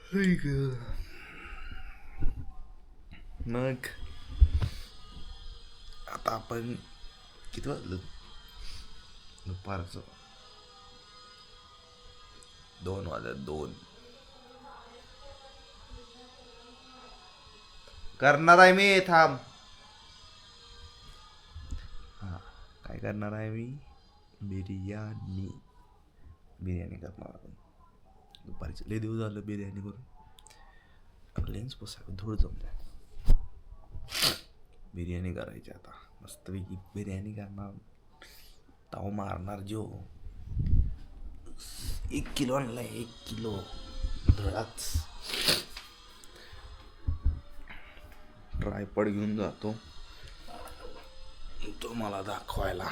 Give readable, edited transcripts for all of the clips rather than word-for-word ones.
मग आता आपण किती वाजलं? दुपारचं 2 वाजत 2. करणार आहे मी, थांब. हा, काय करणार आहे मी? बिर्याणी करणार आपण. दुपारचे लय दिवस झालं बिर्याणी करून. लेन्स पुसायला धूळ जमल्या. बिर्याणी करायची आता मस्तपैकी. बिर्याणी करणार, ताव मारणार. 1 किलो आणलाय, 1 किलो धडाच. ट्रायपॉड घेऊन जातो तो मला दाखवायला.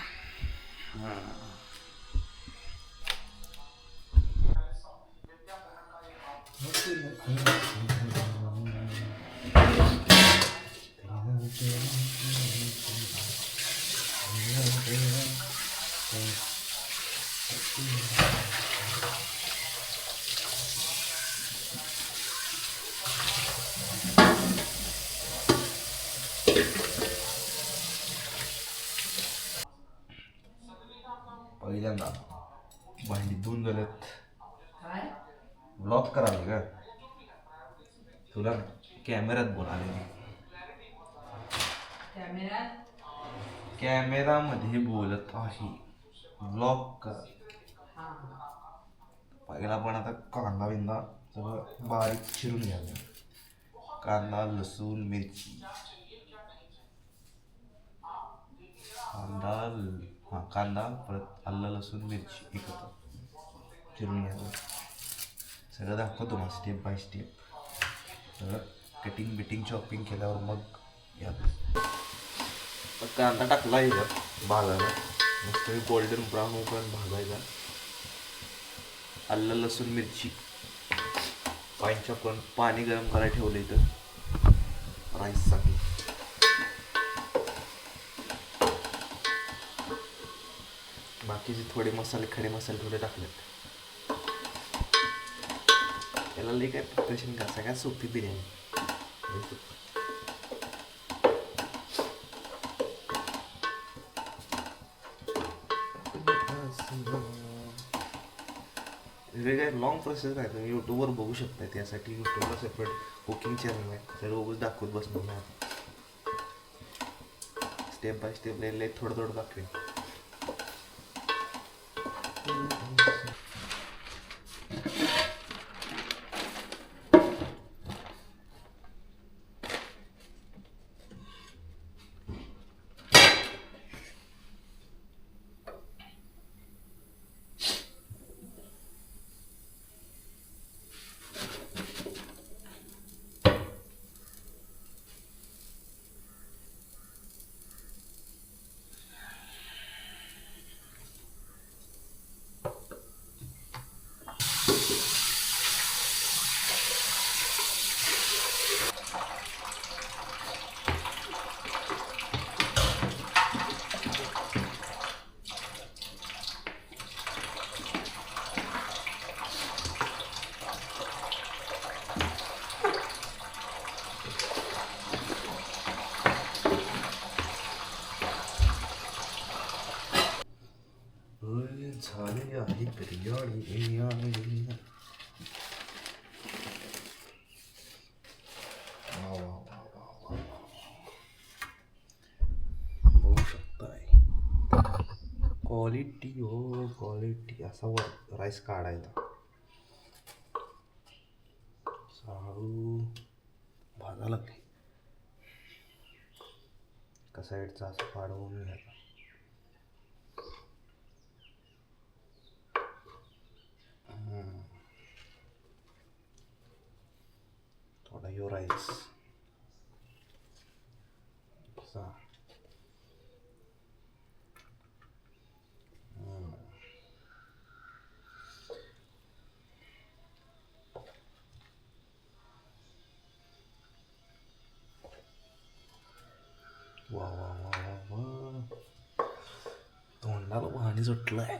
पहिल्यांदा भांडी धुवून झाल्यात. ब्लॉक करावे का तुला? कॅमेऱ्यात बोलाले. कॅमेरामध्ये बोलत आहे. ब्लॉक कर. पहिला पण आता कांदा बिंदा सगळं बारीक चिरून घ्यायचं. कांदा, लसूण, मिरची. कांदा परत आलं, लसूण, मिरची एकत्र चिरून घ्यायचं. सगळं दाखवतो मग स्टेप बाय स्टेप. सगळं कटिंग बिटिंग चॉपिंग केल्यावर मग यात कांदा टाकला याच्यात भाजायला. मस्त गोल्डन ब्राऊन होऊपर्यंत भाजायचा. आलं, लसूण, मिरची पाणी करून पाणी गरम करायला ठेवलं इथं राईससाठी. बाकीचे थोडे मसाले, खडे मसाले थोडे टाकलेत. याला लई काय प्रिपरेशन करा, सगळ्यात सोपी बिर्याणी. हे काय लॉंग प्रोसेस आहे, तुम्ही यूट्यूबवर बघू शकता. त्यासाठी यूट्यूबला सेपरेट कुकिंग चॅनल आहे, सर्व बघूच दाखवत बसणार नाही. स्टेप बाय स्टेप लय थोडं थोडं दाखवेन. झाले आहे बिर्याणी. बघू शकताय क्वालिटी. हो क्वालिटी. असा वर राईस काढायचा. साळू भाजा लागली का साईडचा असं पाडवून घ्यायचा. थोडा यो राईस असा. वा वा वा वा वा, तोंडाला पाणी सुटलंय.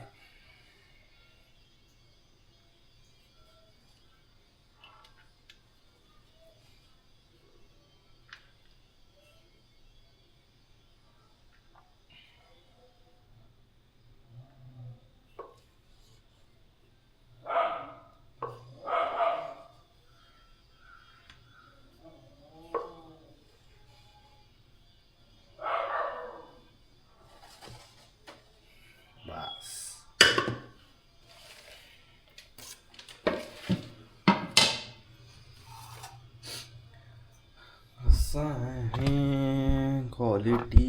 क्वालिटी.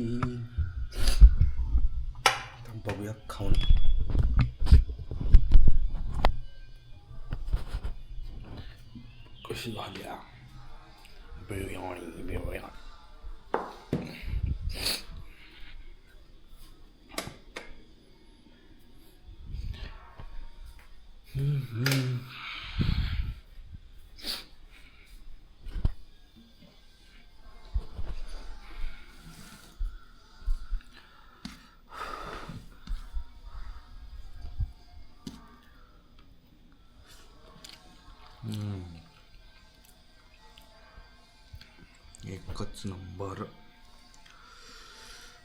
बघूया खाऊन कशी झाल्या बिर्याणी. एकच नंबर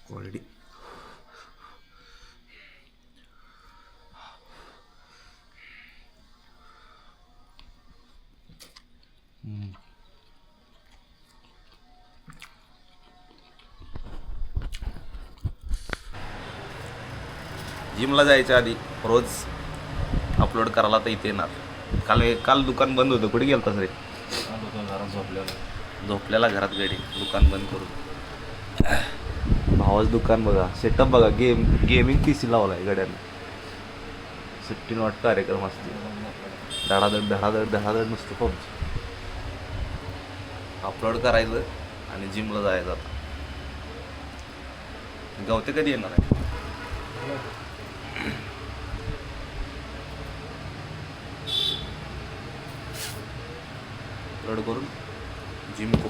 क्वालिटी. जिमला जायच्या आधी रोज अपलोड करायला तर इथे येणार. काल दुकान बंद होतं. कुठे गेलतास रे? झोपल्याला घरात गडी दुकान बंद करून. भावाच दुकान बघा, सेटअप बघा. गेमिंग PC लावला आहे गड्यानं. 16 वॉट कार्यक्रम असते. धडाधड नसतो पबजी. अपलोड करायचं आणि जिमला जायचं. आता गावते कधी येणार आहे? अपलोड करून जिम को